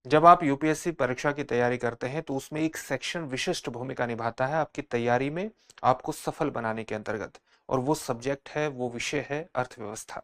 जब आप यूपीएससी परीक्षा की तैयारी करते हैं तो उसमें एक सेक्शन विशिष्ट भूमिका निभाता है आपकी तैयारी में, आपको सफल बनाने के अंतर्गत। और वो सब्जेक्ट है, वो विषय है अर्थव्यवस्था।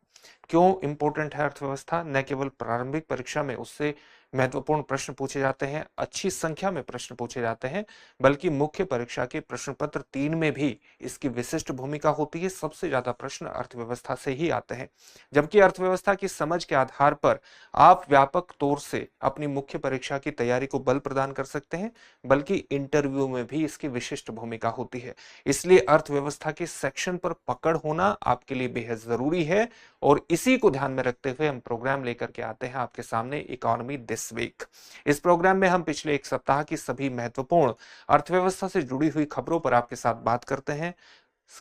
क्यों इंपॉर्टेंट है अर्थव्यवस्था? न केवल प्रारंभिक परीक्षा में उससे महत्वपूर्ण प्रश्न पूछे जाते हैं, अच्छी संख्या में प्रश्न पूछे जाते हैं, बल्कि मुख्य परीक्षा के प्रश्न पत्र 3 में भी इसकी विशिष्ट भूमिका होती है। सबसे ज्यादा प्रश्न अर्थव्यवस्था से ही आते हैं, जबकि अर्थव्यवस्था की समझ के आधार पर आप व्यापक तौर से अपनी मुख्य परीक्षा की तैयारी को बल प्रदान कर सकते हैं, बल्कि इंटरव्यू में भी इसकी विशिष्ट भूमिका होती है। इसलिए अर्थव्यवस्था के सेक्शन पर पकड़ होना आपके लिए बेहद जरूरी है। और इसी को ध्यान में रखते हुए हम प्रोग्राम लेकर के आते हैं आपके सामने, इकोनॉमी दिस वीक। इस प्रोग्राम में हम पिछले एक सप्ताह की सभी महत्वपूर्ण अर्थव्यवस्था से जुड़ी हुई खबरों पर आपके साथ बात करते हैं,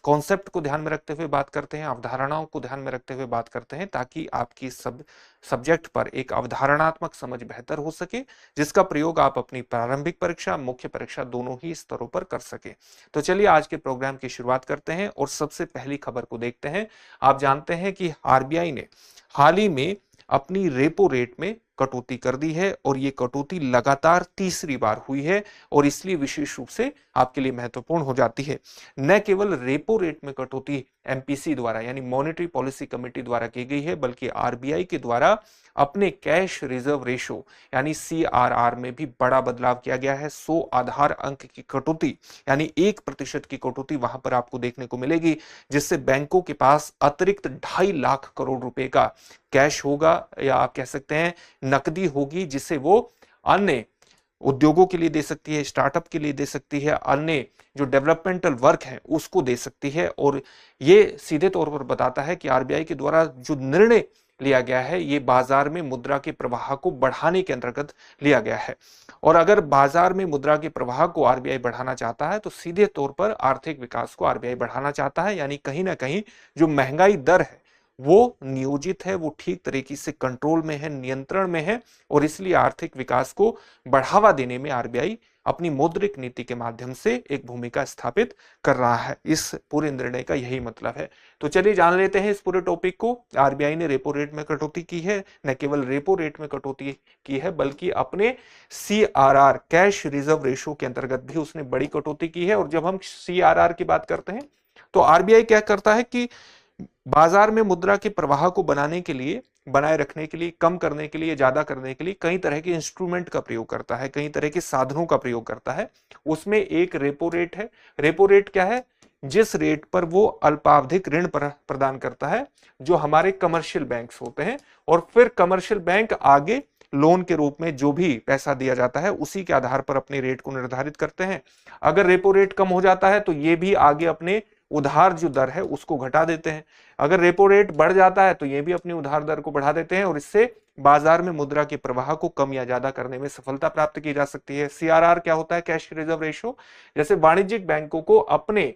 कॉन्सेप्ट को ध्यान में रखते हुए बात करते हैं, अवधारणाओं को ध्यान में रखते हुए बात करते हैं, ताकि आपकी सब्जेक्ट पर एक अवधारणात्मक समझ बेहतर हो सके, जिसका प्रयोग आप अपनी प्रारंभिक परीक्षा, मुख्य परीक्षा दोनों ही स्तरों पर कर सके। तो चलिए आज के प्रोग्राम की शुरुआत करते हैं और सबसे पहली खबर को देखते हैं। आप जानते हैं कि आरबीआई ने हाल ही में अपनी रेपो रेट में कटौती कर दी है, और ये कटौती लगातार तीसरी बार हुई है, और इसलिए विशेष रूप से आपके लिए महत्वपूर्ण हो जाती है। न केवल रेपो रेट में कटौती एमपीसी द्वारा यानी मॉनेटरी पॉलिसी कमेटी द्वारा की गई है, बल्कि आरबीआई के द्वारा अपने कैश रिजर्व रेशो यानी सीआरआर में भी बड़ा बदलाव किया गया है। 100 आधार अंक की कटौती यानी 1% की कटौती वहां पर आपको देखने को मिलेगी, जिससे बैंकों के पास अतिरिक्त 2.5 लाख करोड़ रुपए का कैश होगा, या आप कह सकते हैं नकदी होगी, जिसे वो अन्य उद्योगों के लिए दे सकती है, स्टार्टअप के लिए दे सकती है, अन्य जो डेवलपमेंटल वर्क है उसको दे सकती है। और ये सीधे तौर पर बताता है कि आरबीआई के द्वारा जो निर्णय लिया गया है, ये बाजार में मुद्रा के प्रवाह को बढ़ाने के अंतर्गत लिया गया है। और अगर बाजार में मुद्रा के प्रवाह को आरबीआई बढ़ाना चाहता है, तो सीधे तौर पर आर्थिक विकास को आरबीआई बढ़ाना चाहता है, यानी कहीं ना कहीं जो महंगाई दर है वो नियोजित है, वो ठीक तरीके से कंट्रोल में है, नियंत्रण में है, और इसलिए आर्थिक विकास को बढ़ावा देने में आरबीआई अपनी मौद्रिक नीति के माध्यम से एक भूमिका स्थापित कर रहा है। इस पूरे निर्णय का यही मतलब है। तो चलिए जान लेते हैं इस पूरे टॉपिक को। आरबीआई ने रेपो रेट में कटौती की है, न केवल रेपो रेट में कटौती की है, बल्कि अपने सीआरआर कैश रिजर्व रेशो के अंतर्गत भी उसने बड़ी कटौती की है। और जब हम सीआरआर की बात करते हैं, तो आरबीआई क्या करता है कि बाजार में मुद्रा के प्रवाह को बनाए रखने के लिए, कम करने के लिए, ज्यादा करने के लिए कई तरह के इंस्ट्रूमेंट का प्रयोग करता है, कई तरह के साधनों का प्रयोग करता है। उसमें एक रेपो रेट है। रेपो रेट क्या है? जिस रेट पर वो अल्पावधिक ऋण प्रदान करता है, जो हमारे कमर्शियल बैंक्स होते हैं, और फिर कमर्शियल बैंक आगे लोन के रूप में जो भी पैसा दिया जाता है उसी के आधार पर अपने रेट को निर्धारित करते हैं। अगर रेपो रेट कम हो जाता है तो ये भी आगे अपने उधार जो दर है उसको घटा देते हैं। अगर रेपो रेट बढ़ जाता है तो ये भी अपनी उधार दर को बढ़ा देते हैं, और इससे बाजार में मुद्रा के प्रवाह को कम या ज्यादा करने में सफलता प्राप्त की जा सकती है। सीआरआर क्या होता है? Cash reserve ratio. जैसे वाणिज्यिक बैंकों को अपने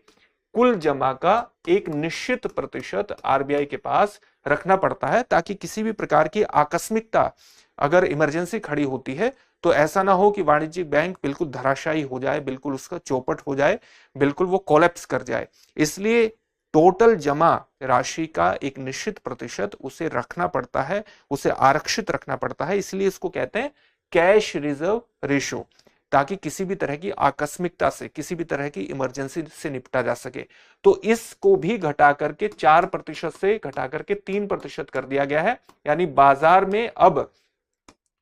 कुल जमा का एक निश्चित प्रतिशत आरबीआई के पास रखना पड़ता है, ताकि किसी भी प्रकार की आकस्मिकता, अगर इमरजेंसी खड़ी होती है, तो ऐसा ना हो कि वाणिज्यिक बैंक बिल्कुल धराशायी हो जाए, बिल्कुल उसका चौपट हो जाए, बिल्कुल वो कोलैप्स कर जाए। इसलिए टोटल जमा राशि का एक निश्चित प्रतिशत उसे रखना पड़ता है, उसे आरक्षित रखना पड़ता है। इसलिए इसको कहते हैं कैश रिजर्व रेशो, ताकि किसी भी तरह की आकस्मिकता से, किसी भी तरह की इमरजेंसी से निपटा जा सके। तो इसको भी घटा करके 4% से घटा करके 3% कर दिया गया है। यानी बाजार में अब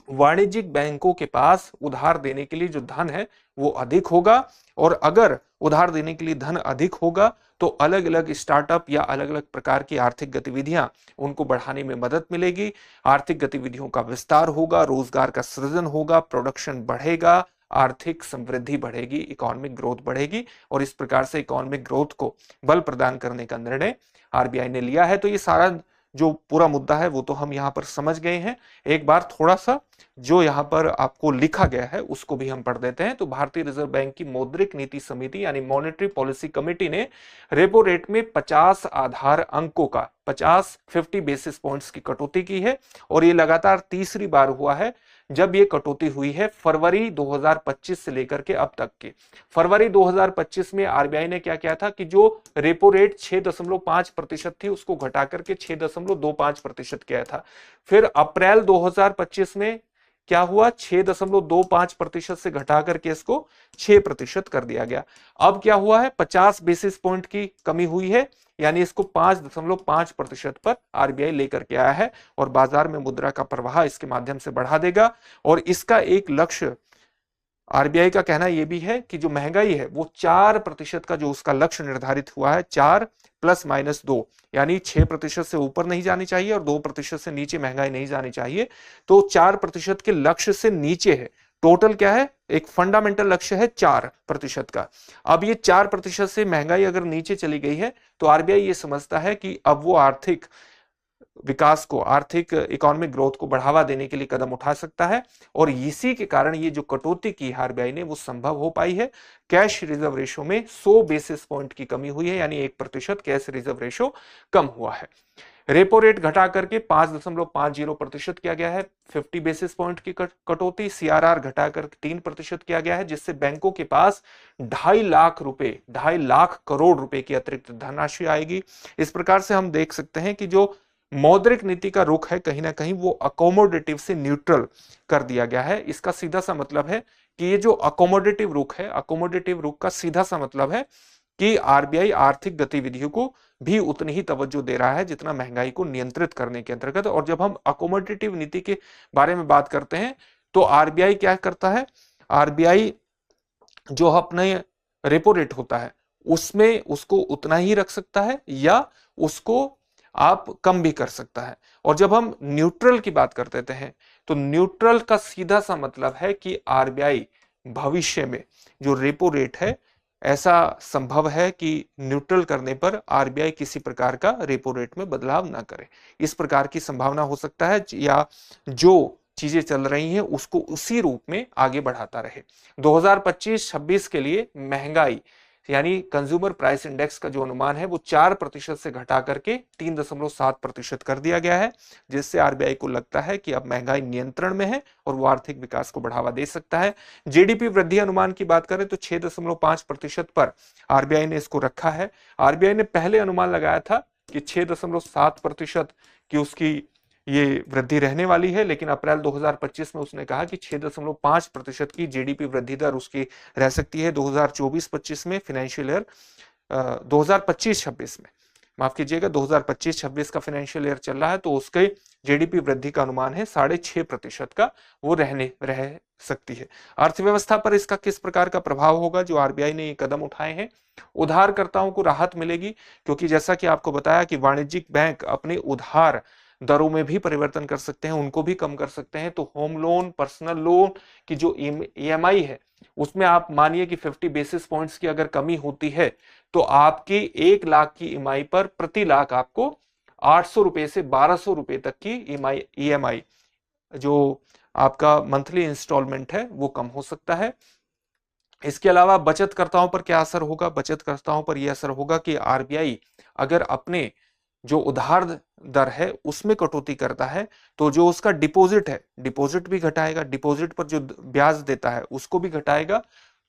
वाणिज्यिक बैंकों के पास उधार देने के लिए जो धन है वो अधिक होगा, और अगर उधार देने के लिए धन अधिक होगा तो अलग अलग स्टार्टअप या अलग अलग प्रकार की आर्थिक गतिविधियां, उनको बढ़ाने में मदद मिलेगी। आर्थिक गतिविधियों का विस्तार होगा, रोजगार का सृजन होगा, प्रोडक्शन बढ़ेगा, आर्थिक समृद्धि बढ़ेगी, इकोनॉमिक ग्रोथ बढ़ेगी, और इस प्रकार से इकोनॉमिक ग्रोथ को बल प्रदान करने का निर्णय आरबीआई ने लिया है। तो ये सारा जो पूरा मुद्दा है वो तो हम यहां पर समझ गए हैं। एक बार थोड़ा सा जो यहां पर आपको लिखा गया है उसको भी हम पढ़ देते हैं। तो भारतीय रिजर्व बैंक की मौद्रिक नीति समिति यानी मॉनेटरी पॉलिसी कमेटी ने रेपो रेट में 50 आधार अंकों का 50 बेसिस पॉइंट्स की कटौती की है, और ये लगातार तीसरी बार हुआ है जब ये कटौती हुई है, फरवरी 2025 से लेकर के अब तक की। फरवरी 2025 में आरबीआई ने क्या किया था कि जो रेपो रेट 6.5% थी उसको घटा करके 6.25% किया था। फिर अप्रैल 2025 में क्या हुआ, 6.25% से घटा करके इसको 6% कर दिया गया। अब क्या हुआ है, 50 बेसिस पॉइंट की कमी हुई है, यानी इसको 5.5% पर आरबीआई लेकर के आया है और बाजार में मुद्रा का प्रवाह इसके माध्यम से बढ़ा देगा। और इसका एक लक्ष्य, आरबीआई का कहना यह भी है कि जो महंगाई है वो 4% का जो उसका लक्ष्य निर्धारित हुआ है, 4 ± 2, यानी 6% से ऊपर नहीं जानी चाहिए और 2% से नीचे महंगाई नहीं जानी चाहिए। तो 4% के लक्ष्य से नीचे है। टोटल क्या है, एक फंडामेंटल लक्ष्य है 4% का। अब ये 4% से महंगाई अगर नीचे चली गई है तो आरबीआई ये समझता है कि अब वो आर्थिक विकास को, आर्थिक इकोनॉमिक ग्रोथ को बढ़ावा देने के लिए कदम उठा सकता है। और इसी के कारण ये जो कटौती की आरबीआई ने वो संभव हो पाई है। कैश रिजर्व रेशो में 100 बेसिस पॉइंट की कमी हुई है, यानी 1% कैश रिजर्व रेशो कम हुआ है। रेपो रेट घटा करके 5.50% किया गया है, 50 बेसिस पॉइंट की कटौती। सीआरआर घटा कर 3% किया गया है, जिससे बैंकों के पास 2.5 लाख करोड़ रुपए की अतिरिक्त धनराशि आएगी। इस प्रकार से हम देख सकते हैं कि जो मौद्रिक नीति का रुख है कहीं ना कहीं वो अकोमोडेटिव से न्यूट्रल कर दिया गया है। इसका सीधा सा मतलब है कि ये जो अकोमोडेटिव रुख है, अकोमोडेटिव रुख का सीधा सा मतलब है कि आरबीआई आर्थिक गतिविधियों को भी उतनी ही तवज्जो दे रहा है जितना महंगाई को नियंत्रित करने के अंतर्गत। और जब हम अकोमोडेटिव नीति के बारे में बात करते हैं तो आरबीआई क्या करता है, आरबीआई जो अपने रेपो रेट होता है उसमें उसको उतना ही रख सकता है या उसको आप कम भी कर सकता है। और जब हम न्यूट्रल की बात कर देते हैं तो न्यूट्रल का सीधा सा मतलब है कि आरबीआई भविष्य में जो रेपो रेट है, ऐसा संभव है कि न्यूट्रल करने पर आरबीआई किसी प्रकार का रेपो रेट में बदलाव ना करे। इस प्रकार की संभावना हो सकता है, या जो चीजें चल रही हैं उसको उसी रूप में आगे बढ़ाता रहे। 2025-26 के लिए महंगाई यानी कंज्यूमर प्राइस इंडेक्स का जो अनुमान है वो 4% से घटा करके 3.7% कर दिया गया है, जिससे आरबीआई को लगता है कि अब महंगाई नियंत्रण में है और वो आर्थिक विकास को बढ़ावा दे सकता है। जीडीपी वृद्धि अनुमान की बात करें तो 6.5% पर आरबीआई ने इसको रखा है। आरबीआई ने पहले अनुमान लगाया था कि 6.7% की उसकी ये वृद्धि रहने वाली है, लेकिन अप्रैल 2025 में उसने कहा कि 6.5% की जीडीपी वृद्धि दर उसकी रह सकती है 2024-25 में, फाइनेंशियल ईयर 2025-26 में, माफ कीजिएगा 2025-26 का फाइनेंशियल ईयर चल रहा है, तो उसके जीडीपी वृद्धि का अनुमान है 6.5% का, वो रह सकती है। अर्थव्यवस्था पर इसका किस प्रकार का प्रभाव होगा, जो आरबीआई ने ये कदम उठाए हैं, उधारकर्ताओं को राहत मिलेगी, क्योंकि जैसा कि आपको बताया कि वाणिज्यिक बैंक अपने उधार दरों में भी परिवर्तन कर सकते हैं, उनको भी कम कर सकते हैं। तो होम लोन, पर्सनल लोन की जो ईएमआई है उसमें आप मानिए कि 50 बेसिस पॉइंट्स की अगर कमी होती है तो आपकी 1 लाख की ईएमआई पर प्रति लाख आपको 800 रुपए से 1200 रुपए तक की ईएमआई जो आपका मंथली इंस्टॉलमेंट है वो कम हो सकता है। इसके अलावा बचतकर्ताओं पर क्या असर होगा, बचतकर्ताओं पर यह असर होगा कि आरबीआई अगर अपने जो उधार दर है उसमें कटौती करता है तो जो उसका डिपॉजिट है, डिपॉजिट भी घटाएगा, डिपॉजिट पर जो ब्याज देता है उसको भी घटाएगा।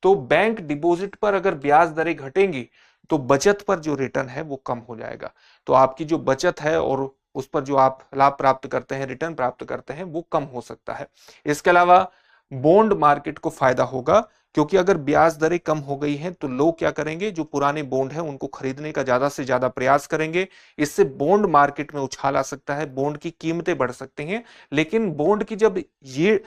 तो बैंक डिपॉजिट पर अगर ब्याज दरें घटेंगी तो बचत पर जो रिटर्न है वो कम हो जाएगा। तो आपकी जो बचत है और उस पर जो आप लाभ प्राप्त करते हैं, रिटर्न प्राप्त करते हैं, वो कम हो सकता है। इसके अलावा बॉन्ड मार्केट को फायदा होगा, क्योंकि अगर ब्याज दरें कम हो गई हैं तो लोग क्या करेंगे, जो पुराने बॉन्ड हैं उनको खरीदने का ज्यादा से ज्यादा प्रयास करेंगे। इससे बॉन्ड मार्केट में उछाल आ सकता है, बॉन्ड की कीमतें बढ़ सकती हैं। लेकिन बॉन्ड की जब ये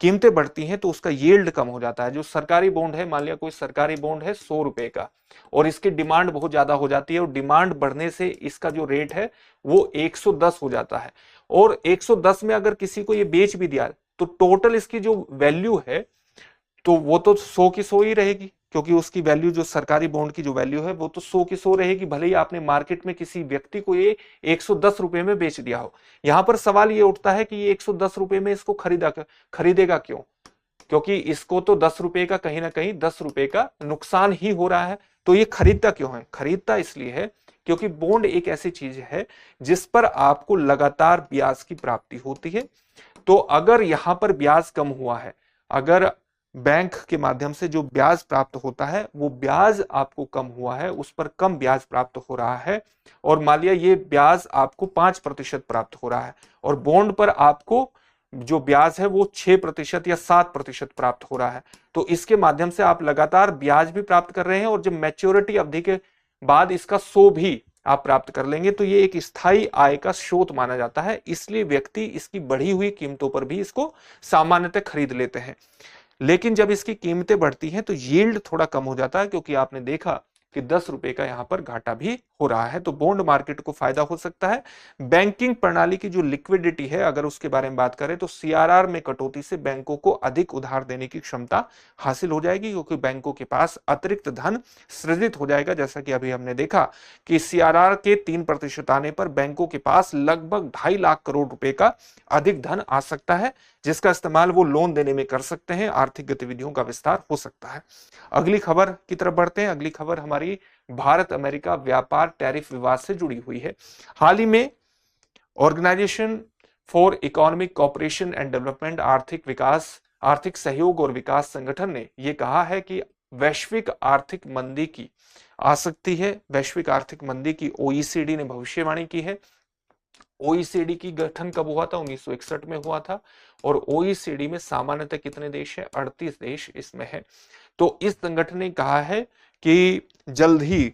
कीमतें बढ़ती हैं तो उसका यील्ड कम हो जाता है। जो सरकारी बॉन्ड है, मान लिया कोई सरकारी बॉन्ड है 100 रुपए का और इसकी डिमांड बहुत ज्यादा हो जाती है और डिमांड बढ़ने से इसका जो रेट है वो 110 हो जाता है। और 110 में अगर किसी को ये बेच भी दिया तो टोटल इसकी जो वैल्यू है तो वो तो 100 की 100 ही रहेगी, क्योंकि उसकी वैल्यू, जो सरकारी बॉन्ड की जो वैल्यू है वो तो 100 की 100 रहेगी, भले ही आपने मार्केट में किसी व्यक्ति को ये 110 रुपए में बेच दिया हो। यहां पर सवाल ये उठता है कि ये 110 रुपए में इसको खरीदेगा क्यों, क्योंकि इसको तो 10 रुपए का कहीं ना कहीं 10 रुपए का नुकसान ही हो रहा है। तो ये खरीदता क्यों है, खरीदता इसलिए है क्योंकि बॉन्ड एक ऐसी चीज है जिस पर आपको लगातार ब्याज की प्राप्ति होती है। तो अगर यहां पर ब्याज कम हुआ है, अगर बैंक के माध्यम से जो ब्याज प्राप्त होता है वो ब्याज आपको कम हुआ है, उस पर कम ब्याज प्राप्त हो रहा है, और मान लिया ये ब्याज आपको 5% प्राप्त हो रहा है और बॉन्ड पर आपको जो ब्याज है वो 6% या 7% प्राप्त हो रहा है। तो इसके माध्यम से आप लगातार ब्याज भी प्राप्त कर रहे हैं और जब मैच्योरिटी अवधि के बाद इसका 100 भी आप प्राप्त कर लेंगे तो ये एक स्थायी आय का स्रोत माना जाता है। इसलिए व्यक्ति इसकी बढ़ी हुई कीमतों पर भी इसको सामान्यतः खरीद लेते हैं। लेकिन जब इसकी कीमतें बढ़ती हैं तो यील्ड थोड़ा कम हो जाता है, क्योंकि आपने देखा कि 10 रुपए का यहां पर घाटा भी हो रहा है। तो बॉन्ड मार्केट को फायदा हो सकता है। बैंकिंग प्रणाली की जो लिक्विडिटी है, अगर उसके बारे में बात करें तो सीआरआर में कटौती से बैंकों को अधिक उधार देने की क्षमता हासिल हो जाएगी, क्योंकि बैंकों के पास अतिरिक्त धन सृजित हो जाएगा। जैसा कि अभी हमने देखा कि सीआरआर के 3% आने पर बैंकों के पास लगभग 2.5 लाख करोड़ रुपए का अधिक धन आ सकता है, जिसका इस्तेमाल वो लोन देने में कर सकते हैं। आर्थिक गतिविधियों का विस्तार हो सकता है। अगली खबर की तरफ बढ़ते हैं। अगली खबर हमारी भारत अमेरिका व्यापार टैरिफ विवाद से जुड़ी हुई है। हाल ही में organisation for economic cooperation and development, आर्थिक सहयोग और विकास संगठन ने यह कहा है कि वैश्विक आर्थिक मंदी की आ सकती है। वैश्विक आर्थिक मंदी की ओईसीडी ने भविष्यवाणी की है। ओईसीडी की गठन कब हुआ था? 1961 में हुआ था। और ओईसीडी में सामान्यतः कितने देश हैं? 38 देश इसमें है। तो इस संगठन ने कहा है कि जल्द ही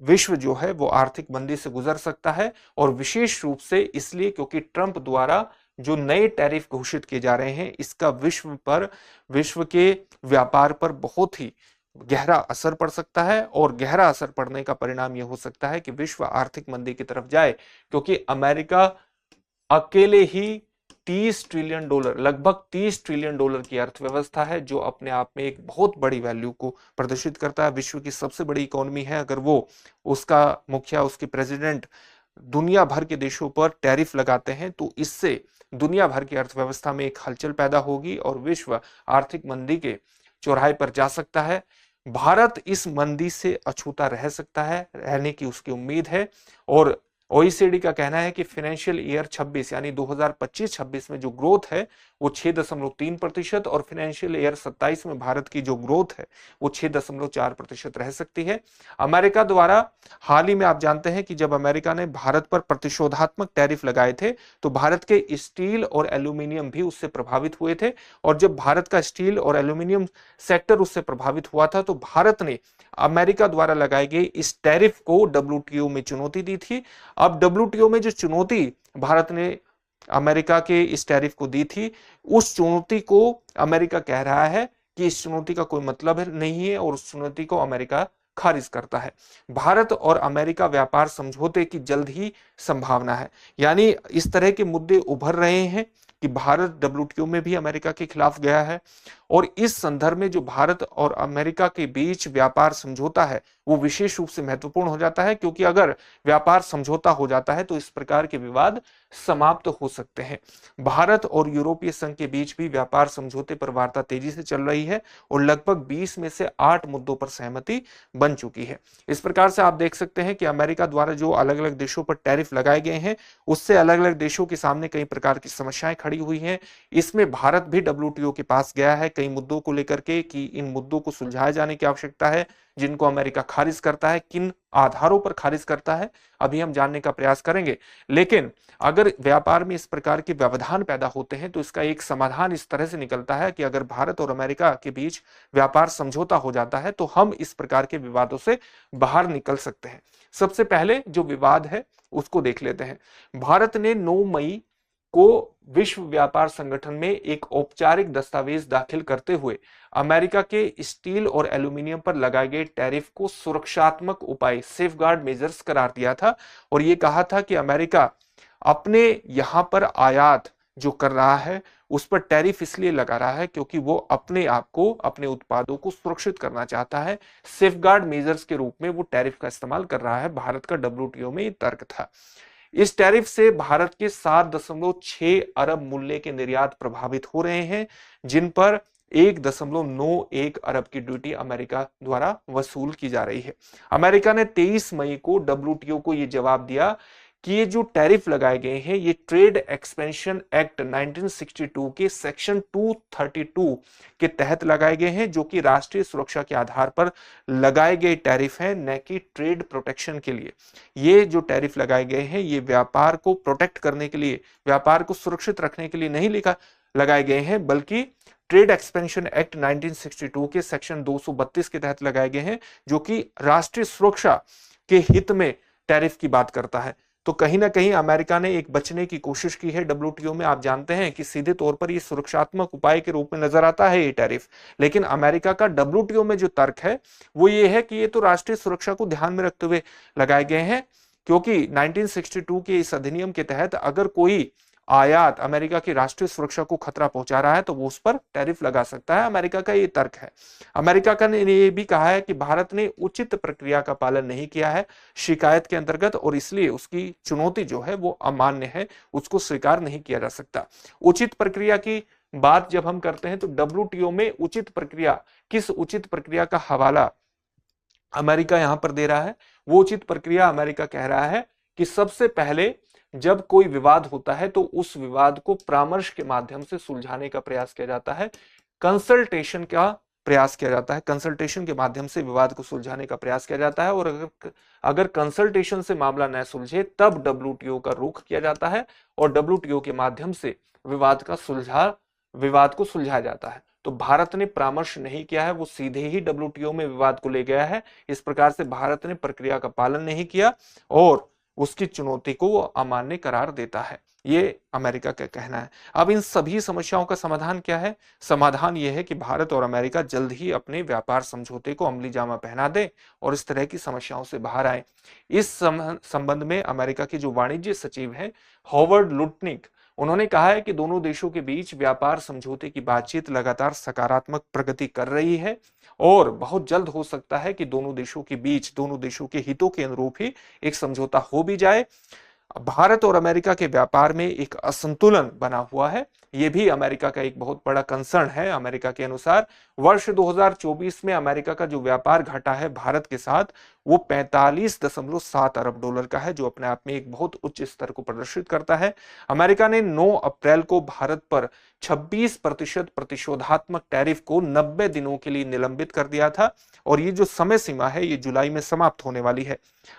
विश्व जो है वो आर्थिक मंदी से गुजर सकता है, और विशेष रूप से इसलिए क्योंकि ट्रंप द्वारा जो नए टैरिफ घोषित किए जा रहे हैं, इसका विश्व के व्यापार पर बहुत ही गहरा असर पड़ सकता है। और गहरा असर पड़ने का परिणाम यह हो सकता है कि विश्व आर्थिक मंदी की तरफ जाए, क्योंकि अमेरिका अकेले ही $30 ट्रिलियन, लगभग $30 ट्रिलियन की अर्थव्यवस्था है, जो अपने आप में एक बहुत बड़ी वैल्यू को प्रदर्शित करता है। विश्व की सबसे बड़ी इकोनॉमी है। अगर वो, उसका मुखिया, उसके प्रेसिडेंट दुनिया भर के देशों पर टैरिफ लगाते हैं तो इससे दुनिया भर की अर्थव्यवस्था में एक हलचल पैदा होगी और विश्व आर्थिक मंदी के चौराहे पर जा सकता है। भारत इस मंदी से अछूता रह सकता है, रहने की उसकी उम्मीद है। और ओईसीडी का कहना है कि फाइनेंशियल ईयर 26 यानी 2025-26 में जो ग्रोथ है वो 6.3% और फाइनेंशियल ईयर 27 में भारत की जो ग्रोथ है वो 6.4% रह सकती है। अमेरिका द्वारा हाल ही में आप जानते हैं कि जब अमेरिका ने भारत पर प्रतिशोधात्मक टैरिफ लगाए थे तो भारत के स्टील और एल्यूमिनियम भी उससे प्रभावित हुए थे। और जब भारत का स्टील और एल्यूमिनियम सेक्टर उससे प्रभावित हुआ था तो भारत ने अमेरिका द्वारा लगाए गए इस टैरिफ को डब्ल्यूटीओ में चुनौती दी थी। अब डब्ल्यूटीओ में जो चुनौती भारत ने अमेरिका के इस टैरिफ को दी थी, उस चुनौती को अमेरिका कह रहा है कि इस चुनौती का कोई मतलब नहीं है और उस चुनौती को अमेरिका खारिज करता है। भारत और अमेरिका व्यापार समझौते की जल्द ही संभावना है। यानी इस तरह के मुद्दे उभर रहे हैं कि भारत डब्ल्यूटीओ में भी अमेरिका के खिलाफ गया है। और इस संदर्भ में जो भारत और अमेरिका के बीच व्यापार समझौता है वो विशेष रूप से महत्वपूर्ण हो जाता है, क्योंकि अगर व्यापार समझौता हो जाता है तो इस प्रकार के विवाद समाप्त हो सकते हैं। भारत और यूरोपीय संघ के बीच भी व्यापार समझौते पर वार्ता तेजी से चल रही है और लगभग 20 में से 8 मुद्दों पर सहमति बन चुकी है। इस प्रकार से आप देख सकते हैं कि अमेरिका द्वारा जो अलग अलग देशों पर टैरिफ लगाए गए हैं उससे अलग अलग देशों के सामने कई प्रकार की समस्याएं खड़ी हुई हैं। इसमें भारत भी डब्ल्यूटीओ के पास गया है कई मुद्दों को लेकर के कि इन मुद्दों को सुलझाए जाने की आवश्यकता है, जिनको अमेरिका खारिज करता है। किन आधारों पर खारिज करता है अभी हम जानने का प्रयास करेंगे। लेकिन अगर व्यापार में इस प्रकार के व्यवधान पैदा होते हैं तो इसका एक समाधान इस तरह से निकलता है कि अगर भारत और अमेरिका के बीच व्यापार समझौता हो जाता है तो हम इस प्रकार के विवादों से बाहर निकल सकते हैं। सबसे पहले जो विवाद है उसको देख लेते हैं। भारत ने 9 मई को विश्व व्यापार संगठन में एक औपचारिक दस्तावेज दाखिल करते हुए अमेरिका के स्टील और एल्यूमिनियम पर लगाए गए टैरिफ को सुरक्षात्मक उपाय, सेफगार्ड मेजर्स करार दिया था। और यह कहा था कि अमेरिका अपने यहां पर आयात जो कर रहा है उस पर टैरिफ इसलिए लगा रहा है क्योंकि वो अपने आप को, अपने उत्पादों को सुरक्षित करना चाहता है। सेफगार्ड मेजर्स के रूप में वो टैरिफ का इस्तेमाल कर रहा है। भारत का डब्ल्यूटीओ में तर्क था। इस टैरिफ से भारत के 7.6 अरब मूल्य के निर्यात प्रभावित हो रहे हैं, जिन पर 1.91 अरब की ड्यूटी अमेरिका द्वारा वसूल की जा रही है। अमेरिका ने 23 मई को डब्ल्यूटीओ को यह जवाब दिया कि ये जो टैरिफ लगाए गए हैं ये ट्रेड एक्सपेंशन एक्ट 1962 के सेक्शन 232 के तहत लगाए गए हैं, जो कि राष्ट्रीय सुरक्षा के आधार पर लगाए गए टैरिफ हैं, न कि ट्रेड प्रोटेक्शन के लिए। ये जो टैरिफ लगाए गए हैं ये व्यापार को प्रोटेक्ट करने के लिए, व्यापार को सुरक्षित रखने के लिए नहीं लगाए गए हैं, बल्कि ट्रेड एक्सपेंशन एक्ट 1962 के सेक्शन 232 के तहत लगाए गए हैं, जो कि राष्ट्रीय सुरक्षा के हित में टैरिफ की बात करता है। तो कहीं ना कहीं अमेरिका ने एक बचने की कोशिश की है डब्ल्यूटीओ में। आप जानते हैं कि सीधे तौर पर ये सुरक्षात्मक उपाय के रूप में नजर आता है ये टैरिफ, लेकिन अमेरिका का डब्ल्यूटीओ में जो तर्क है वो ये है कि ये तो राष्ट्रीय सुरक्षा को ध्यान में रखते हुए लगाए गए हैं, क्योंकि 1962 के इस अधिनियम के तहत अगर कोई आयात अमेरिका की राष्ट्रीय सुरक्षा को खतरा पहुंचा रहा है तो वो उस पर टैरिफ लगा सकता है। अमेरिका का ये तर्क है। अमेरिका का ने ये भी कहा है कि भारत ने उचित प्रक्रिया का पालन नहीं किया है शिकायत के अंतर्गत, और इसलिए उसकी चुनौती जो है वो अमान्य है, उसको स्वीकार नहीं किया जा सकता। उचित प्रक्रिया की बात जब हम करते हैं तो डब्ल्यूटीओ में उचित प्रक्रिया, किस उचित प्रक्रिया का हवाला अमेरिका यहां पर दे रहा है? वो उचित प्रक्रिया अमेरिका कह रहा है कि सबसे पहले जब कोई विवाद होता है तो उस विवाद को परामर्श के माध्यम से सुलझाने का प्रयास किया जाता है, कंसल्टेशन का प्रयास किया जाता है, कंसल्टेशन के माध्यम से विवाद को सुलझाने का प्रयास किया जाता है। और अगर कंसल्टेशन से मामला न सुलझे तब डब्ल्यूटीओ का रुख किया जाता है और डब्ल्यूटीओ के माध्यम से विवाद को सुलझाया जाता है। तो भारत ने परामर्श नहीं किया है, वो सीधे ही डब्ल्यूटीओ में विवाद को ले गया है। इस प्रकार से भारत ने प्रक्रिया का पालन नहीं किया और उसकी चुनौती को वो अमान्य करार देता है, ये अमेरिका का कहना है। अब इन सभी समस्याओं का समाधान क्या है? समाधान यह है कि भारत और अमेरिका जल्द ही अपने व्यापार समझौते को अमली जामा पहना दे और इस तरह की समस्याओं से बाहर आए। इस संबंध में अमेरिका के जो वाणिज्य सचिव हैं हॉवर्ड लुटनिक, उन्होंने कहा है कि दोनों देशों के बीच व्यापार समझौते की बातचीत लगातार सकारात्मक प्रगति कर रही है और बहुत जल्द हो सकता है कि दोनों देशों के बीच, दोनों देशों के हितों के अनुरूप ही एक समझौता हो भी जाए। भारत और अमेरिका के व्यापार में एक असंतुलन बना हुआ है, यह भी अमेरिका का एक बहुत बड़ा कंसर्न है। अमेरिका के अनुसार वर्ष 2024 में अमेरिका का जो व्यापार घटा है भारत के साथ वो 45.7 अरब डॉलर का है, जो अपने आप में एक बहुत उच्च स्तर को प्रदर्शित करता है। अमेरिका ने 9 अप्रैल को भारत पर 26% प्रतिशोधात्मक टैरिफ को 90 दिनों के लिए निलंबित कर दिया था और ये जो समय सीमा है ये जुलाई में समाप्त होने वाली है।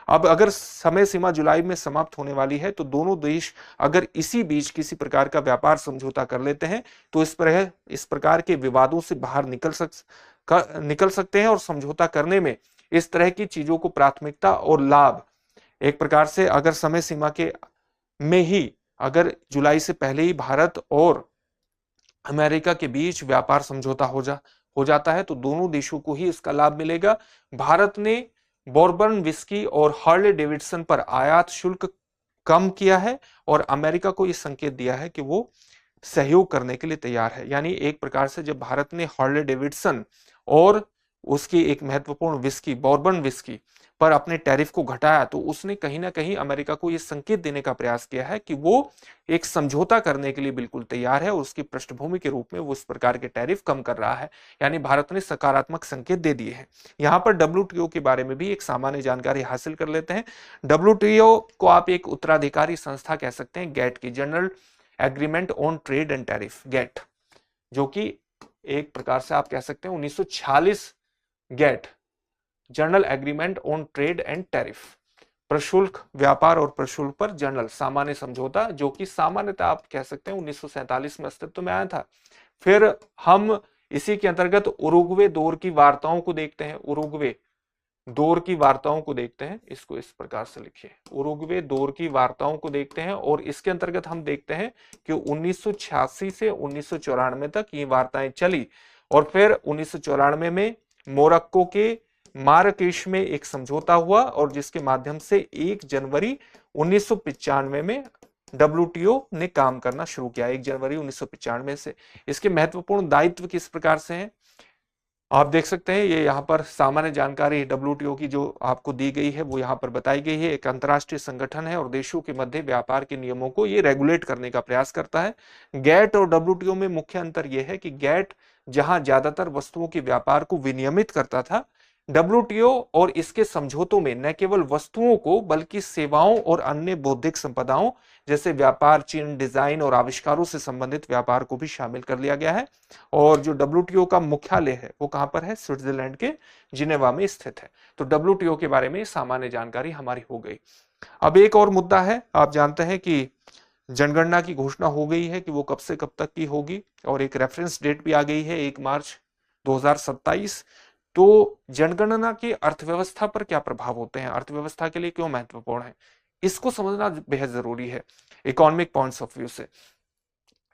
अब अगर समय सीमा जुलाई में समाप्त होने वाली है तो दोनों देश अगर इसी बीच किसी प्रकार का व्यापार समझौता कर लेते हैं तो इस प्रकार के विवादों से बाहर निकल सकते हैं और समझौता करने में इस तरह की चीजों को प्राथमिकता और लाभ, एक प्रकार से अगर समय सीमा के में ही, अगर जुलाई से पहले ही भारत और अमेरिका के बीच व्यापार समझौता हो जाता है तो दोनों देशों को ही इसका लाभ मिलेगा। भारत ने बोर्बन विस्की और हार्ले डेविडसन पर आयात शुल्क कम किया है और अमेरिका को यह संकेत दिया है कि वो सहयोग करने के लिए तैयार है। यानी एक प्रकार से जब भारत ने हार्ले डेविडसन और उसकी एक महत्वपूर्ण विस्की, बोर्बन विस्की पर अपने टैरिफ को घटाया तो उसने कहीं ना कहीं अमेरिका को यह संकेत देने का प्रयास किया है कि वो एक समझौता करने के लिए बिल्कुल तैयार है और उसकी पृष्ठभूमि के रूप में वो इस प्रकार के टैरिफ कम कर रहा है। यानी भारत ने सकारात्मक संकेत दे दिए हैं। यहां पर डब्ल्यूटीओ के बारे में भी एक सामान्य जानकारी हासिल कर लेते हैं। डब्ल्यूटीओ को आप एक उत्तराधिकारी संस्था कह सकते हैं गैट की, general agreement on trade and tariff, GATT, जो कि एक प्रकार से आप कह सकते हैं 1946 GATT, general agreement on trade and tariff, प्रशुल्क, व्यापार और प्रशुल्क पर जनरल सामान्य समझौता, जो कि सामान्यतः आप कह सकते हैं 1947 में अस्तित्व में आया था। फिर हम इसी के अंतर्गत उरुग्वे दौर की वार्ताओं को देखते हैं। उरुग्वे दौर की वार्ताओं को देखते हैं, इसको इस प्रकार से लिखिए, उरुग्वे दौर की वार्ताओं को देखते हैं और इसके अंतर्गत हम देखते हैं कि 1986 से 1994 तक ये वार्ताएं चली और फिर 1994 में मोरक्को के माराकेश में एक समझौता हुआ और जिसके माध्यम से 1 जनवरी 1995 में डब्ल्यूटीओ ने काम करना शुरू किया। 1 जनवरी 1995 से। इसके महत्वपूर्ण दायित्व किस प्रकार से हैं आप देख सकते हैं। ये यहाँ पर सामान्य जानकारी डब्ल्यूटीओ की जो आपको दी गई है वो यहाँ पर बताई गई है। एक अंतर्राष्ट्रीय संगठन है और देशों के मध्य व्यापार के नियमों को ये रेगुलेट करने का प्रयास करता है। गैट और डब्ल्यूटीओ में मुख्य अंतर यह है कि गैट जहां ज्यादातर वस्तुओं के व्यापार को विनियमित करता था, डब्ल्यूटीओ और इसके समझौतों में न केवल वस्तुओं को बल्कि सेवाओं और अन्य बौद्धिक संपदाओं जैसे व्यापार, चिन्ह, डिजाइन और आविष्कारों से संबंधित व्यापार को भी शामिल कर लिया गया है। और जो डब्ल्यूटीओ का मुख्यालय है वो कहां पर है? स्विट्जरलैंड के जिनेवा में स्थित है। तो डब्ल्यूटीओ के बारे में सामान्य जानकारी हमारी हो गई। अब एक और मुद्दा है, आप जानते हैं कि जनगणना की घोषणा हो गई है कि वो कब से कब तक की होगी और एक रेफरेंस डेट भी आ गई है 1 मार्च 2027। तो जनगणना की अर्थव्यवस्था पर क्या प्रभाव होते हैं, अर्थव्यवस्था के लिए क्यों महत्वपूर्ण है, इसको समझना बेहद जरूरी है इकोनॉमिक पॉइंट्स ऑफ व्यू से।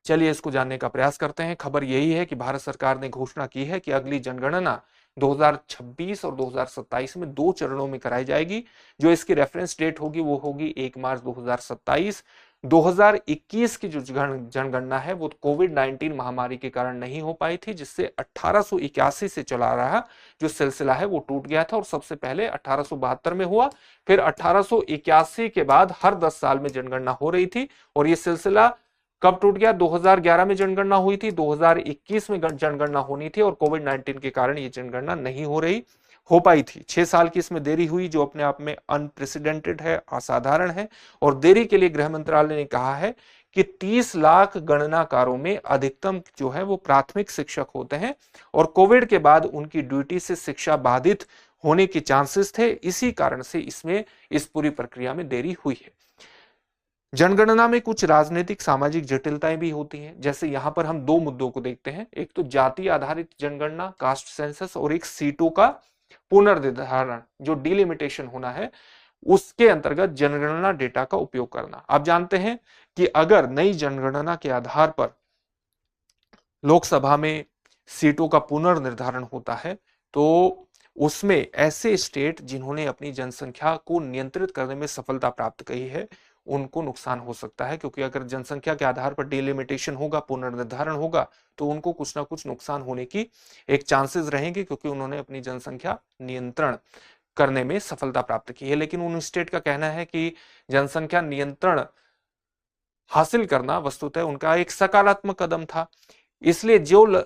चलिए इसको जानने का प्रयास करते हैं। खबर यही है कि भारत सरकार ने घोषणा की है कि अगली जनगणना 2026 और 2027 में 2 चरणों में कराई जाएगी। जो इसकी रेफरेंस डेट होगी वो होगी 1 मार्च 2027। 2021 की जो जनगणना है वो कोविड-19 महामारी के कारण नहीं हो पाई थी, जिससे 1881 से चला रहा जो सिलसिला है वो टूट गया था और सबसे पहले 1872 में हुआ, फिर 1881 के बाद हर 10 साल में जनगणना हो रही थी। और ये सिलसिला कब टूट गया? 2011 में जनगणना हुई थी, 2021 में जनगणना होनी थी और कोविड-19 के कारण ये जनगणना नहीं हो पाई थी। 6 साल की इसमें देरी हुई जो अपने आप में अनप्रेसिडेंटेड है, असाधारण है। और देरी के लिए गृह मंत्रालय ने कहा है कि 30 लाख गणनाकारों में अधिकतम जो है वो प्राथमिक शिक्षक होते हैं और कोविड के बाद उनकी ड्यूटी से शिक्षा बाधित होने के चांसेस थे। इसी कारण से इसमें इस पूरी प्रक्रिया में देरी हुई है। जनगणना में कुछ राजनीतिक सामाजिक जटिलताएं भी होती हैं। जैसे यहां पर हम 2 मुद्दों को देखते हैं, एक तो जाति आधारित जनगणना कास्ट सेंसस और एक सीटों का पुनर्निर्धारण जो डिलिमिटेशन होना है उसके अंतर्गत जनगणना डेटा का उपयोग करना। आप जानते हैं कि अगर नई जनगणना के आधार पर लोकसभा में सीटों का पुनर्निर्धारण होता है तो उसमें ऐसे स्टेट जिन्होंने अपनी जनसंख्या को नियंत्रित करने में सफलता प्राप्त की है उनको नुकसान हो सकता है, क्योंकि अगर जनसंख्या के आधार पर डिलिमिटेशन होगा, पुनर्निर्धारण होगा तो उनको कुछ ना कुछ नुकसान होने की एक चांसेस रहेंगे, क्योंकि उन्होंने अपनी जनसंख्या नियंत्रण करने में सफलता प्राप्त की है। लेकिन उन स्टेट का कहना है कि जनसंख्या नियंत्रण हासिल करना वस्तुतः उनका एक सकारात्मक कदम था। इसलिए जो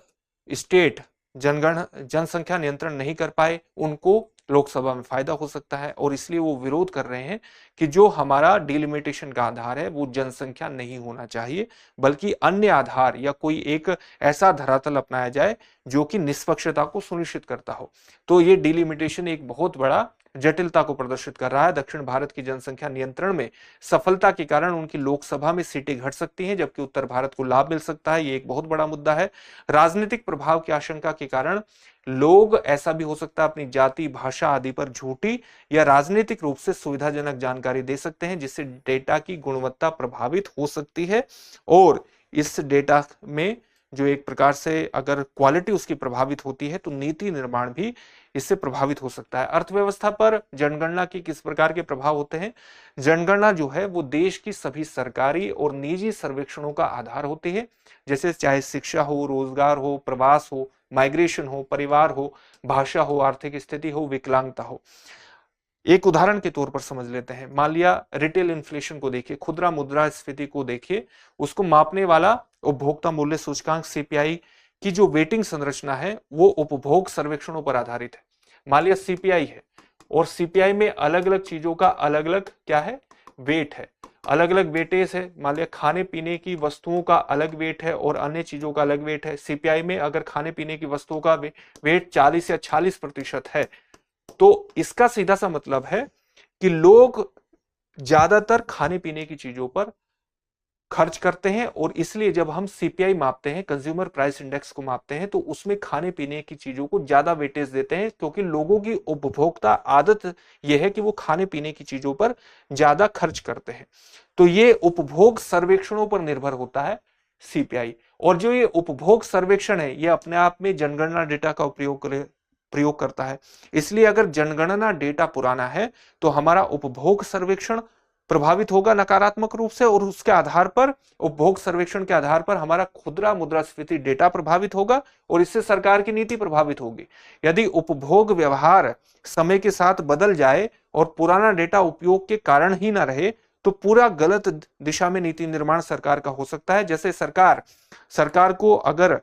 स्टेट जनसंख्या नियंत्रण नहीं कर पाए उनको लोकसभा में फायदा हो सकता है और इसलिए वो विरोध कर रहे हैं कि जो हमारा डिलिमिटेशन का आधार है वो जनसंख्या नहीं होना चाहिए, बल्कि अन्य आधार या कोई एक ऐसा धरातल अपनाया जाए जो कि निष्पक्षता को सुनिश्चित करता हो। तो ये डिलिमिटेशन एक बहुत बड़ा जटिलता को प्रदर्शित कर रहा है। दक्षिण भारत की जनसंख्या नियंत्रण में सफलता के कारण उनकी लोकसभा में सीटें घट सकती हैं, जबकि उत्तर भारत को लाभ मिल सकता है। ये एक बहुत बड़ा मुद्दा है। राजनीतिक प्रभाव की आशंका के कारण लोग ऐसा भी हो सकता है अपनी जाति, भाषा आदि पर झूठी या राजनीतिक रूप से सुविधाजनक जानकारी दे सकते हैं, जिससे डेटा की गुणवत्ता प्रभावित हो सकती है। और इस डेटा में जो एक प्रकार से अगर क्वालिटी उसकी प्रभावित होती है तो नीति निर्माण भी इससे प्रभावित हो सकता है। अर्थव्यवस्था पर जनगणना के किस प्रकार के प्रभाव होते हैं? जनगणना जो है वो देश की सभी सरकारी और निजी सर्वेक्षणों का आधार होती है, जैसे चाहे शिक्षा हो, रोजगार हो, प्रवास हो, माइग्रेशन हो, परिवार हो, भाषा हो, आर्थिक स्थिति हो, विकलांगता हो। एक उदाहरण के तौर पर समझ लेते हैं। मान लिया रिटेल इन्फ्लेशन को देखिए, खुदरा मुद्रास्फीति को देखिए, उसको मापने वाला उपभोक्ता मूल्य सूचकांक सीपीआई की जो वेटिंग संरचना है वो उपभोग सर्वेक्षणों पर आधारित है। मान लिया सीपीआई है और सीपीआई में अलग अलग चीजों का अलग अलग क्या है? वेट है, अलग अलग वेटेज है। मान लिया खाने पीने की वस्तुओं का अलग वेट है और अन्य चीजों का अलग वेट है। सीपीआई में अगर खाने पीने की वस्तुओं का वेट 40 या 46% है तो इसका सीधा सा मतलब है कि लोग ज्यादातर खाने पीने की चीजों पर खर्च करते हैं और इसलिए जब हम सीपीआई मापते हैं, कंज्यूमर प्राइस इंडेक्स को मापते हैं, तो उसमें खाने पीने की चीजों को ज्यादा वेटेज देते हैं, क्योंकि लोगों की उपभोक्ता आदत यह है कि वो खाने पीने की चीजों पर ज्यादा खर्च करते हैं। तो ये उपभोग सर्वेक्षणों पर निर्भर होता है सीपीआई। और जो ये उपभोग सर्वेक्षण है ये अपने आप में जनगणना डेटा का प्रयोग करता है। इसलिए अगर जनगणना डेटा पुराना है तो हमारा उपभोग सर्वेक्षण प्रभावित होगा नकारात्मक रूप से, और उसके आधार पर उपभोग सर्वेक्षण के आधार पर हमारा खुदरा मुद्रास्फीति डेटा प्रभावित होगा और इससे सरकार की नीति प्रभावित होगी। यदि उपभोग व्यवहार समय के साथ बदल जाए और पुराना डेटा उपयोग के कारण ही ना रहे तो पूरा गलत दिशा में नीति निर्माण सरकार का हो सकता है। जैसे सरकार को अगर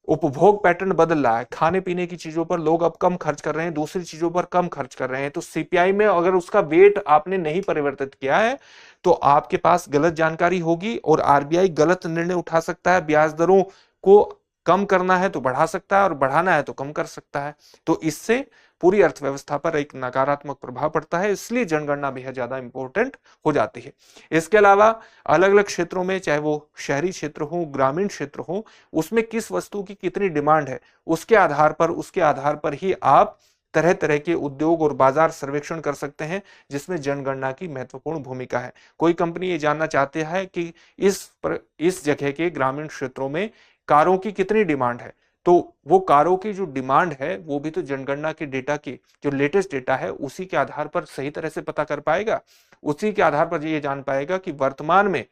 उपभोग पैटर्न बदल रहा है, खाने पीने की चीजों पर लोग अब कम खर्च कर रहे हैं, दूसरी चीजों पर कम खर्च कर रहे हैं। तो सीपीआई में अगर उसका वेट आपने नहीं परिवर्तित किया है तो आपके पास गलत जानकारी होगी और आरबीआई गलत निर्णय उठा सकता है। ब्याज दरों को कम करना है तो बढ़ा सकता है और बढ़ाना है तो कम कर सकता है। तो इससे पूरी अर्थव्यवस्था पर एक नकारात्मक प्रभाव पड़ता है, इसलिए जनगणना बेहद ज्यादा इंपॉर्टेंट हो जाती है। इसके अलावा अलग अलग क्षेत्रों में, चाहे वो शहरी क्षेत्र हो, ग्रामीण क्षेत्र हो, उसमें किस वस्तु की कितनी डिमांड है उसके आधार पर ही आप तरह तरह के उद्योग और बाजार सर्वेक्षण कर सकते हैं, जिसमें जनगणना की महत्वपूर्ण भूमिका है। कोई कंपनी ये जानना चाहती है कि इस जगह के ग्रामीण क्षेत्रों में कारों की कितनी डिमांड है, तो वो कारों की जो डिमांड है वो भी तो जनगणना के डेटा की जो लेटेस्ट डेटा है उसी के आधार पर सही तरह से पता कर पाएगा। उसी के आधार पर ये जान पाएगा कि वर्तमान में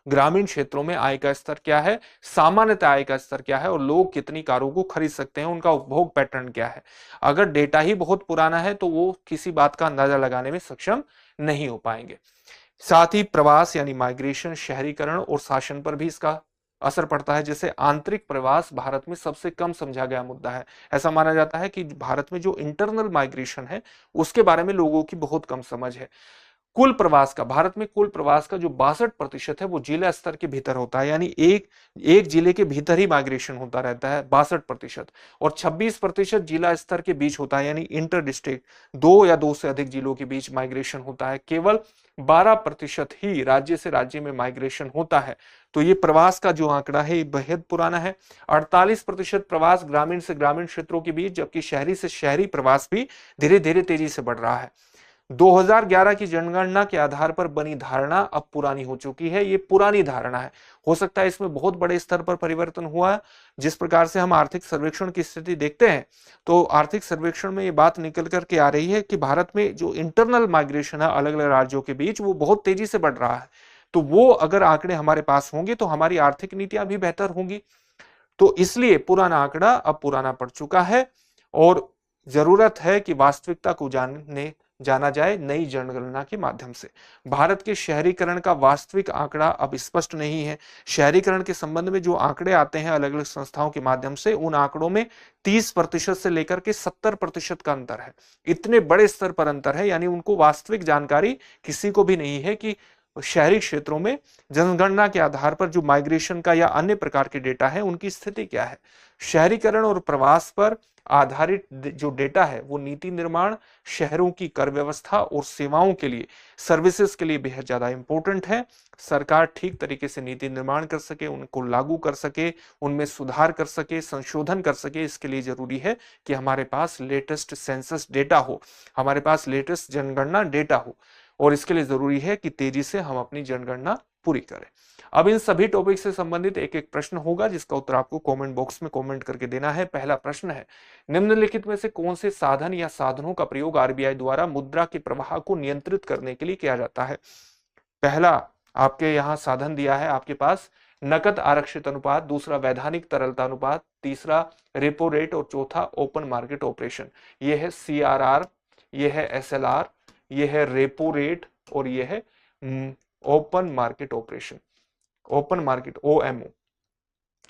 ग्रामीण क्षेत्रों में आय का स्तर क्या है, सामान्यतः आय का स्तर क्या है और लोग कितनी कारों को खरीद सकते हैं, उनका उपभोग पैटर्न क्या है। अगर डेटा ही बहुत पुराना है तो वो किसी बात का अंदाजा लगाने में सक्षम नहीं हो पाएंगे। साथ ही प्रवास यानी माइग्रेशन, शहरीकरण और शासन पर भी इसका असर पड़ता है। जैसे आंतरिक प्रवास भारत में सबसे कम समझा गया मुद्दा है। ऐसा माना जाता है कि भारत में जो इंटरनल माइग्रेशन है उसके बारे में लोगों की बहुत कम समझ है। भारत में कुल प्रवास का जो 62% है वो जिला स्तर के भीतर होता है, यानी एक जिले के भीतर ही माइग्रेशन होता रहता है 62%, और 26% जिला स्तर के बीच होता है, यानी इंटर डिस्ट्रिक्ट 2 या 2 से अधिक जिलों के बीच माइग्रेशन होता है। केवल 12% ही राज्य से राज्य में माइग्रेशन होता है। तो ये प्रवास का जो आंकड़ा है ये बेहद पुराना है। 48% प्रवास ग्रामीण से ग्रामीण क्षेत्रों के बीच, जबकि शहरी से शहरी प्रवास भी धीरे धीरे तेजी से बढ़ रहा है। 2011 की जनगणना के आधार पर बनी धारणा अब पुरानी हो चुकी है। ये पुरानी धारणा है, हो सकता है इसमें बहुत बड़े स्तर पर परिवर्तन हुआ है। जिस प्रकार से हम आर्थिक सर्वेक्षण की स्थिति देखते हैं तो आर्थिक सर्वेक्षण में ये बात निकल करके आ रही है कि भारत में जो इंटरनल माइग्रेशन है अलग अलग राज्यों के बीच वो बहुत तेजी से बढ़ रहा है। तो वो अगर आंकड़े हमारे पास होंगे तो हमारी आर्थिक नीतियां भी बेहतर होंगी। तो इसलिए पुराना आंकड़ा अब पुराना पड़ चुका है और जरूरत है कि वास्तविकता को जाना जाए नई जनगणना के माध्यम से। भारत के शहरीकरण का वास्तविक आंकड़ा अब स्पष्ट नहीं है। शहरीकरण के संबंध में जो आंकड़े आते हैं अलग अलग संस्थाओं के माध्यम से, उन आंकड़ों में 30% से लेकर के 70% का अंतर है। इतने बड़े स्तर पर अंतर है, यानी उनको वास्तविक जानकारी किसी को भी नहीं है कि शहरी क्षेत्रों में जनगणना के आधार पर जो माइग्रेशन का या अन्य प्रकार के डेटा है उनकी स्थिति क्या है। शहरीकरण और प्रवास पर आधारित जो डेटा है वो नीति निर्माण, शहरों की कर व्यवस्था और सेवाओं के लिए, सर्विसेज के लिए बेहद ज्यादा इंपॉर्टेंट है। सरकार ठीक तरीके से नीति निर्माण कर सके, उनको लागू कर सके, उनमें सुधार कर सके, संशोधन कर सके, इसके लिए जरूरी है कि हमारे पास लेटेस्ट सेंसस डेटा हो, हमारे पास लेटेस्ट जनगणना डेटा हो, और इसके लिए जरूरी है कि तेजी से हम अपनी जनगणना पूरी करें। अब इन सभी टॉपिक से संबंधित एक एक प्रश्न होगा जिसका उत्तर आपको कमेंट बॉक्स में कमेंट करके देना है। पहला प्रश्न है, निम्नलिखित में से कौन से साधन या साधनों का प्रयोग आरबीआई द्वारा मुद्रा के प्रवाह को नियंत्रित करने के लिए किया जाता है। पहला आपके यहाँ साधन दिया है आपके पास नकद आरक्षित अनुपात, दूसरा वैधानिक तरलता अनुपात, तीसरा रेपो रेट और चौथा ओपन मार्केट ऑपरेशन। यह है CRR, यह है SLR, यह है रेपो रेट और यह है open market operation, open market OMO।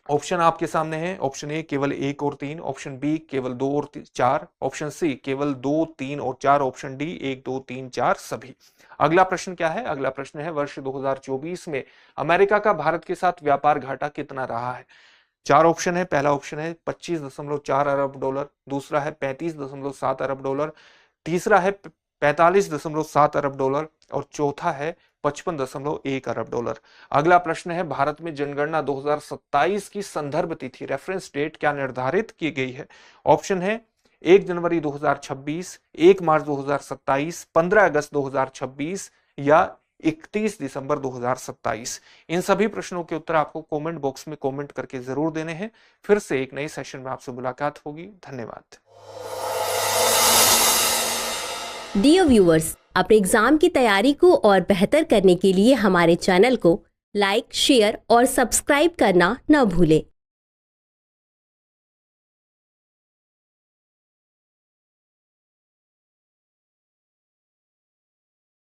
Option आपके सामने है, ऑप्शन ए केवल 1 और 3, ऑप्शन बी केवल 2 और 4, ऑप्शन सी केवल 2, 3 और 4, ऑप्शन डी 1, 2, 3, 4 सभी। अगला प्रश्न क्या है? अगला प्रश्न है वर्ष 2024 में अमेरिका का भारत के साथ व्यापार घाटा कितना रहा है। 4 ऑप्शन है। पहला ऑप्शन है 25.4 अरब डॉलर, दूसरा है 35.7 अरब डॉलर, तीसरा है 45.7 अरब डॉलर और चौथा है 55.1 अरब डॉलर। अगला प्रश्न है भारत में जनगणना 2027 की संदर्भ तिथि रेफरेंस डेट क्या निर्धारित की गई है। ऑप्शन है 1 जनवरी 2026, 1 मार्च 2027, 15 अगस्त 2026 या 31 दिसंबर 2027। इन सभी प्रश्नों के उत्तर आपको कमेंट बॉक्स में कमेंट करके जरूर देने हैं। फिर से एक नए सेशन में आपसे मुलाकात होगी। धन्यवाद। डियर व्यूअर्स, अपने एग्जाम की तैयारी को और बेहतर करने के लिए हमारे चैनल को लाइक, शेयर और सब्सक्राइब करना न भूलें।